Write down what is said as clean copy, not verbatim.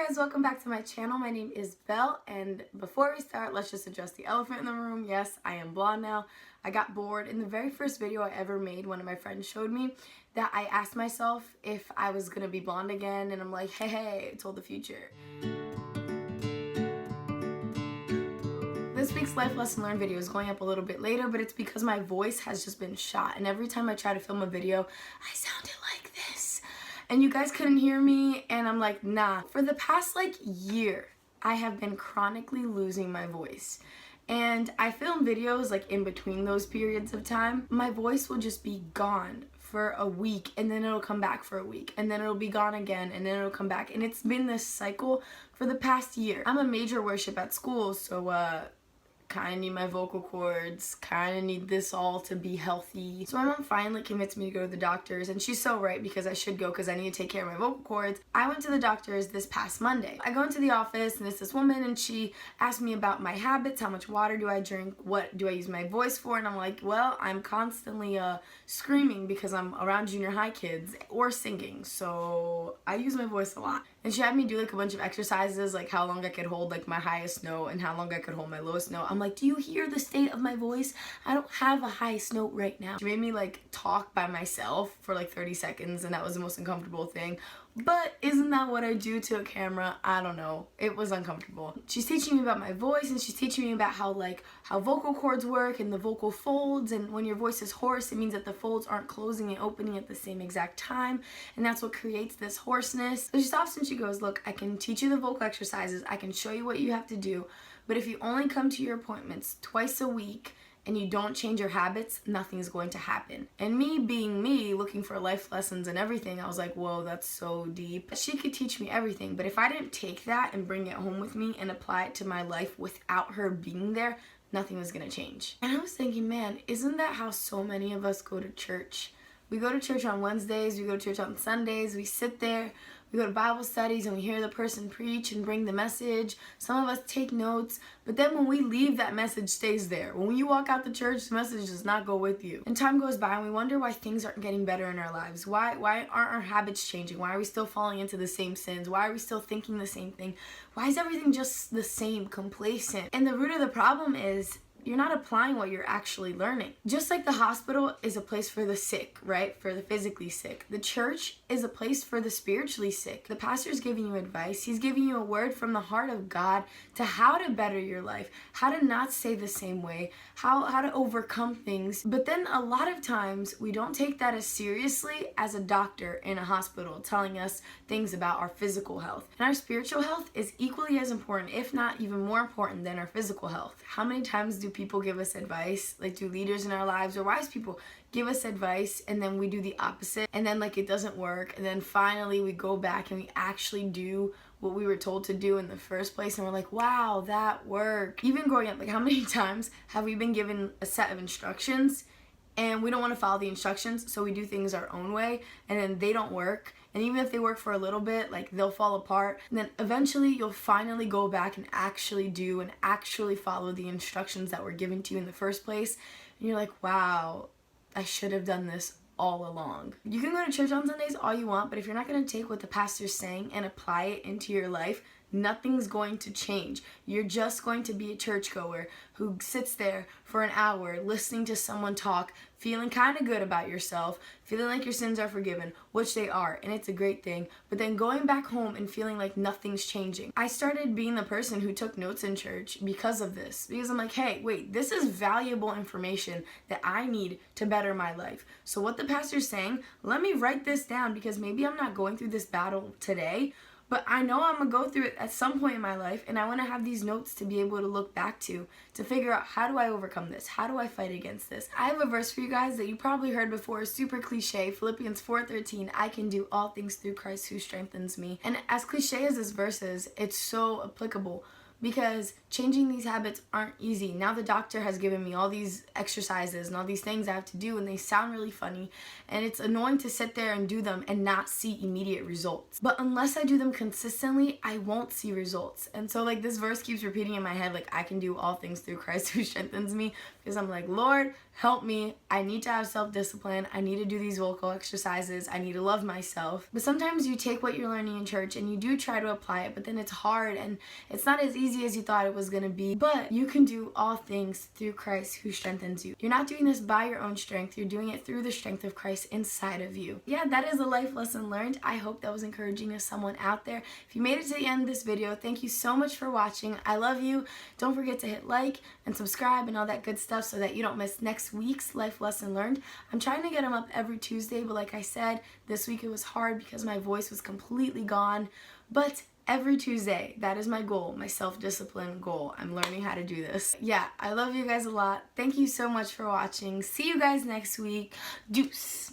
guys, welcome back to my channel. My name is Belle, and before we start, let's just address the elephant in the room. Yes, I am blonde now. I got bored. In the very first video I ever made, one of my friends showed me that I asked myself if I was gonna be blonde again, and I'm like, hey, I told the future. This week's life lesson learned video is going up a little bit later, but it's because my voice has just been shot, and every time I try to film a video, I sounded like this. And you guys couldn't hear me, and I'm like, nah. For the past year, I have been chronically losing my voice. And I film videos in between those periods of time. My voice will just be gone for a week, and then it'll come back for a week, and then it'll be gone again, and then it'll come back. And it's been this cycle for the past year. I'm a major worship at school, so kind of need my vocal cords, kind of need this all to be healthy. So my mom finally convinced me to go to the doctors, and she's so right because I should go because I need to take care of my vocal cords. I went to the doctors this past Monday. I go into the office and it's this woman, and she asked me about my habits, how much water do I drink, what do I use my voice for, and I'm like, well, I'm constantly screaming because I'm around junior high kids or singing, so I use my voice a lot. And she had me do a bunch of exercises, like how long I could hold my highest note and how long I could hold my lowest note. I'm like, do you hear the state of my voice? I don't have a highest note right now. She made me talk by myself for 30 seconds, and that was the most uncomfortable thing. But isn't that what I do to a camera? I don't know. It was uncomfortable. She's teaching me about my voice, and she's teaching me about how vocal cords work and the vocal folds, and when your voice is hoarse, it means that the folds aren't closing and opening at the same exact time, and that's what creates this hoarseness. So she stops and she goes, look, I can teach you the vocal exercises, I can show you what you have to do, but if you only come to your appointments twice a week and you don't change your habits, nothing's going to happen. And me being me, looking for life lessons and everything, I was like, whoa, that's so deep. She could teach me everything, but if I didn't take that and bring it home with me and apply it to my life without her being there, nothing was gonna change. And I was thinking, man, isn't that how so many of us go to church? We go to church on Wednesdays, we go to church on Sundays, we sit there, we go to Bible studies and we hear the person preach and bring the message. Some of us take notes, but then when we leave, that message stays there. When you walk out the church, the message does not go with you. And time goes by and we wonder why things aren't getting better in our lives. Why aren't our habits changing? Why are we still falling into the same sins? Why are we still thinking the same thing? Why is everything just the same, complacent? And the root of the problem is you're not applying what you're actually learning. Just like the hospital is a place for the sick, right? For the physically sick. The church is a place for the spiritually sick. The pastor's giving you advice. He's giving you a word from the heart of God to how to better your life, how to not stay the same way, how to overcome things. But then a lot of times we don't take that as seriously as a doctor in a hospital telling us things about our physical health. And our spiritual health is equally as important, if not even more important than our physical health. How many times do people give us advice, do leaders in our lives or wise people give us advice, and then we do the opposite, and then it doesn't work, and then finally we go back and we actually do what we were told to do in the first place, and we're like, wow, that worked. Even growing up, how many times have we been given a set of instructions and we don't want to follow the instructions, so we do things our own way, and then they don't work. And even if they work for a little bit, they'll fall apart. And then eventually you'll finally go back and actually do and actually follow the instructions that were given to you in the first place. And you're like, wow, I should have done this all along. You can go to church on Sundays all you want, but if you're not going to take what the pastor's saying and apply it into your life, nothing's going to change. You're just going to be a churchgoer who sits there for an hour listening to someone talk, feeling kind of good about yourself, feeling like your sins are forgiven, which they are, and it's a great thing, but then going back home and feeling like nothing's changing. I started being the person who took notes in church because of this, because I'm like, hey, wait, this is valuable information that I need to better my life. So what the pastor's saying, let me write this down, because maybe I'm not going through this battle today, but I know I'm going to go through it at some point in my life, and I want to have these notes to be able to look back to figure out, how do I overcome this? How do I fight against this? I have a verse for you guys that you probably heard before, super cliche, Philippians 4:13, I can do all things through Christ who strengthens me. And as cliche as this verse is, it's so applicable. because changing these habits aren't easy. Now the doctor has given me all these exercises and all these things I have to do, and they sound really funny, and it's annoying to sit there and do them and not see immediate results. But unless I do them consistently, I won't see results. And so like this verse keeps repeating in my head, like I can do all things through Christ who strengthens me, because I'm like, Lord, help me. I need to have self-discipline. I need to do these vocal exercises. I need to love myself. But sometimes you take what you're learning in church and you do try to apply it, but then it's hard and it's not as easy as you thought it was going to be. But you can do all things through Christ who strengthens you. You're not doing this by your own strength. You're doing it through the strength of Christ inside of you. Yeah, that is a life lesson learned. I hope that was encouraging to someone out there. If you made it to the end of this video, thank you so much for watching. I love you. Don't forget to hit like and subscribe and all that good stuff so that you don't miss next week's life lesson learned. I'm trying to get them up every Tuesday, but like I said, this week it was hard because my voice was completely gone. But every Tuesday, that is my goal, my self-discipline goal. I'm learning how to do this. Yeah, I love you guys a lot. Thank you so much for watching. See you guys next week. Deuce.